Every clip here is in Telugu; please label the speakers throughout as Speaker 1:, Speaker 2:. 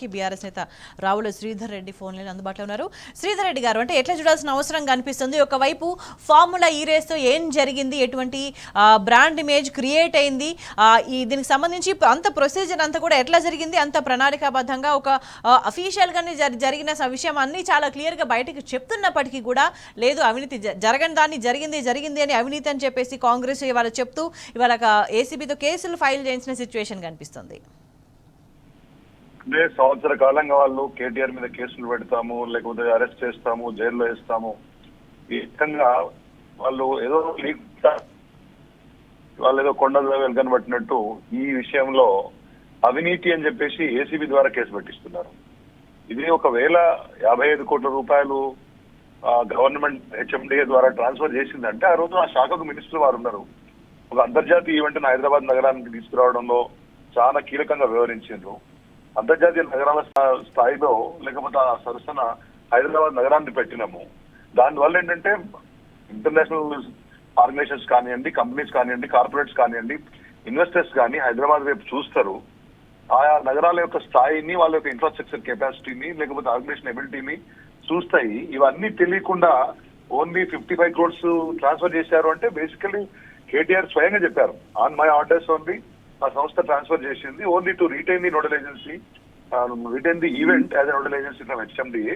Speaker 1: బీఆర్ఎస్ నేత రావుల శ్రీధర్ రెడ్డి ఫోన్ లైన్ అందుబాటులో ఉన్నారు. శ్రీధర్ రెడ్డి గారు, అంటే ఎట్లా చూడాల్సిన అవసరం కనిపిస్తుంది? ఒకవైపు ఫార్ములా ఈ రేస్తో ఏం జరిగింది, ఎటువంటి బ్రాండ్ ఇమేజ్ క్రియేట్ అయింది, దీనికి సంబంధించి అంత ప్రొసీజర్ అంతా కూడా ఎట్లా జరిగింది, అంత ప్రణాళికాబద్ధంగా ఒక అఫీషియల్గానే జరిగిన విషయం అన్నీ చాలా క్లియర్గా బయటకు చెప్తున్నప్పటికీ కూడా లేదు, అవినీతి జరగని దాన్ని జరిగింది అని అవినీతి అని చెప్పేసి కాంగ్రెస్ ఇవాళ చెప్తూ ఇవాళ ఏసీబీతో కేసులు ఫైల్ చేయించిన సిచ్యువేషన్ కనిపిస్తుంది.
Speaker 2: సంవత్సర కాలంగా వాళ్ళు కేటీఆర్ మీద కేసులు పెడతాము, లేకపోతే అరెస్ట్ చేస్తాము, జైల్లో వేస్తాము, ఈ విధంగా వాళ్ళు ఏదో కొండల్లో వెలుగనబట్టినట్టు ఈ విషయంలో అవినీతి అని చెప్పేసి ఏసీబీ ద్వారా కేసు పెట్టిస్తున్నారు. ఇది ఒకవేళ 55 కోట్ల రూపాయలు గవర్నమెంట్ హెచ్ఎండిఏ ద్వారా ట్రాన్స్ఫర్ చేసిందంటే ఆ రోజు ఆ శాఖకు మినిస్టర్ వారు ఉన్నారు. ఒక అంతర్జాతీయ ఈవెంట్ హైదరాబాద్ నగరానికి తీసుకురావడంలో చాలా కీలకంగా వ్యవహరించారు. అంతర్జాతీయ నగరాల స్థాయిలో లేకపోతే ఆ సరసన హైదరాబాద్ నగరాన్ని పెట్టినాము. దానివల్ల ఏంటంటే ఇంటర్నేషనల్ ఆర్గనైజేషన్స్ కానివ్వండి, కంపెనీస్ కానివ్వండి, కార్పొరేట్స్ కానివ్వండి, ఇన్వెస్టర్స్ కానీ హైదరాబాద్ వైపు చూస్తారు. ఆయా నగరాల యొక్క స్థాయిని, వాళ్ళ యొక్క ఇన్ఫ్రాస్ట్రక్చర్ కెపాసిటీని, లేకపోతే ఆర్గనైజేషన్ ఎబిలిటీని చూస్తాయి. ఇవన్నీ తెలియకుండా ఓన్లీ 55 crores ట్రాన్స్ఫర్ చేశారు అంటే బేసికలీ కేటీఆర్ స్వయంగా చెప్పారు, ఆన్ మై ఆర్డర్స్ ఓన్లీ ఆ సంస్థ ట్రాన్స్ఫర్ చేసింది only to retain the nodal agency, retain the event as a nodal agency from HMDA.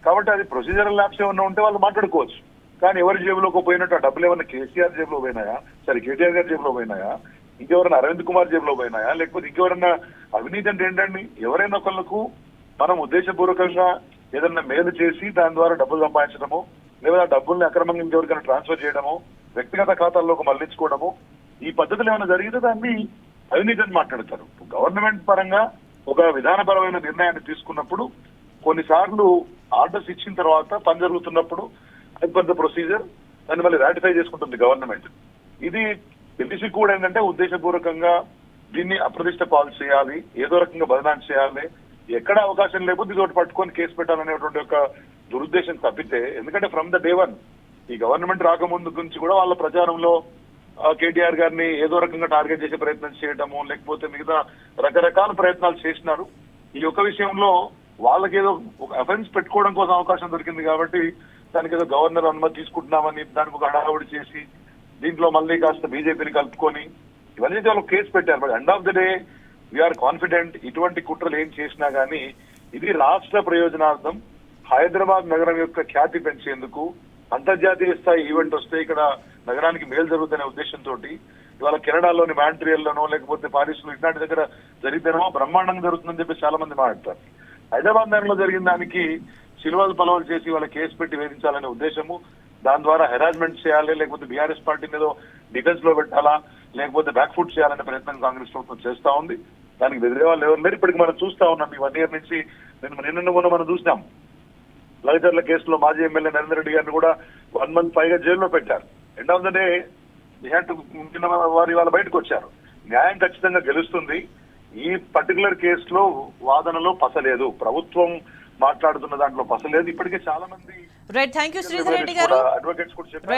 Speaker 2: కాబట్టి అది ప్రొసీజరల్ ల్యాబ్స్ ఏమన్నా ఉంటే వాళ్ళు మాట్లాడుకోవచ్చు. కానీ ఎవరి జేబులోకి పోయినట్టు ఆ డబ్బులు ఏమన్నా కేసీఆర్ జేబులో పోయినాయా, కేటీఆర్ గారి జేబులో పోయినాయా, ఇంకెవరైనా అరవింద్ కుమార్ జేబులో పోయినాయా, లేకపోతే ఇంకెవరైనా అవినీతి అంటే ఏంటండి? ఎవరైనా ఒకళ్ళకు మనం ఉద్దేశపూర్వకంగా ఏదన్నా మేలు చేసి దాని ద్వారా డబ్బులు సంపాదించడము, లేదా డబ్బుల్ని అక్రమంగా ఇంకెవరికైనా ట్రాన్స్ఫర్ చేయడము, వ్యక్తిగత ఖాతాల్లోకి మళ్లించుకోవడము, ఈ పద్ధతులు ఏమైనా జరిగితే దాన్ని అవినీతి అని మాట్లాడతారు. గవర్నమెంట్ పరంగా ఒక విధానపరమైన నిర్ణయాన్ని తీసుకున్నప్పుడు కొన్నిసార్లు ఆర్డర్స్ ఇచ్చిన తర్వాత పని జరుగుతున్నప్పుడు యాజ్ పర్ ద ప్రొసీజర్ దాన్ని మళ్ళీ రాటిఫై చేసుకుంటుంది గవర్నమెంట్. ఇది తెలిసి కూడా ఏంటంటే ఉద్దేశపూర్వకంగా దీన్ని అప్రతిష్ట పాలు చేయాలి, ఏదో రకంగా బదనాలు చేయాలి, ఎక్కడ అవకాశం లేకపోతే ఇదొకటి పట్టుకొని కేసు పెట్టాలనేటువంటి ఒక దురుద్దేశం తప్పితే, ఎందుకంటే ఫ్రమ్ ద డే వన్ ఈ గవర్నమెంట్ రాకముందు గురించి కూడా వాళ్ళ ప్రచారంలో కేటీఆర్ గారిని ఏదో రకంగా టార్గెట్ చేసే ప్రయత్నం చేయడము, లేకపోతే మిగతా రకరకాల ప్రయత్నాలు చేసినారు. ఈ యొక్క విషయంలో వాళ్ళకి ఏదో ఒక అఫెన్స్ పెట్టుకోవడం కోసం అవకాశం దొరికింది కాబట్టి దానికి ఏదో గవర్నర్ అనుమతి తీసుకుంటున్నామని దానికి ఒక హడావుడి చేసి దీంట్లో మళ్ళీ కాస్త బీజేపీని కలుపుకొని ఇవన్నీ వాళ్ళు కేసు పెట్టారు. But end of the day we are confident ఇటువంటి కుట్రలు ఏం చేసినా గానీ ఇది రాష్ట్ర ప్రయోజనార్థం, హైదరాబాద్ నగరం యొక్క ఖ్యాతి పెంచేందుకు, అంతర్జాతీయ స్థాయి ఈవెంట్ వస్తే ఇక్కడ నగరానికి మేలు జరుగుతున్న ఉద్దేశంతో ఇవాళ కెనడాలోని మాంట్రియల్లోనో లేకపోతే పారిస్ లో ఇట్లాంటి దగ్గర జరిగితేనో బ్రహ్మాండంగా జరుగుతుందని చెప్పి చాలా మంది మాట్లాడతారు. హైదరాబాద్ నగరంలో జరిగిన దానికి సిల్వలు పలవలు చేసి వాళ్ళ కేసు పెట్టి వేధించాలనే ఉద్దేశము, దాని ద్వారా హెరాస్మెంట్ చేయాలి, లేకపోతే బీఆర్ఎస్ పార్టీని ఏదో డిఫెన్స్ లో పెట్టాలా, లేకపోతే బ్యాక్ ఫుట్ చేయాలనే ప్రయత్నం కాంగ్రెస్ ప్రభుత్వం చేస్తా ఉంది. దానికి బెదిరే వాళ్ళు ఎవరు లేరు. ఇప్పటికి మనం చూస్తా ఉన్నాం, ఈ 1 year నుంచి నిన్న మనం చూసినాం లలితర్ల కేసులో మాజీ ఎమ్మెల్యే నరేందర్ రెడ్డి గారిని కూడా 1 month పైగా జైల్లో పెట్టారు. ఎండ్ ఆఫ్ ద డే వారు ఇవాళ బయటకు వచ్చారు. న్యాయం ఖచ్చితంగా గెలుస్తుంది. ఈ పర్టికులర్ కేసులో వాదనలో పసలేదు, ప్రభుత్వం మాట్లాడుతున్న దాంట్లో పసలేదు. ఇప్పటికే చాలా మంది
Speaker 1: right, thank you Sridhar Reddy గారు.
Speaker 2: అడ్వకేట్స్ కూడా చెప్పారు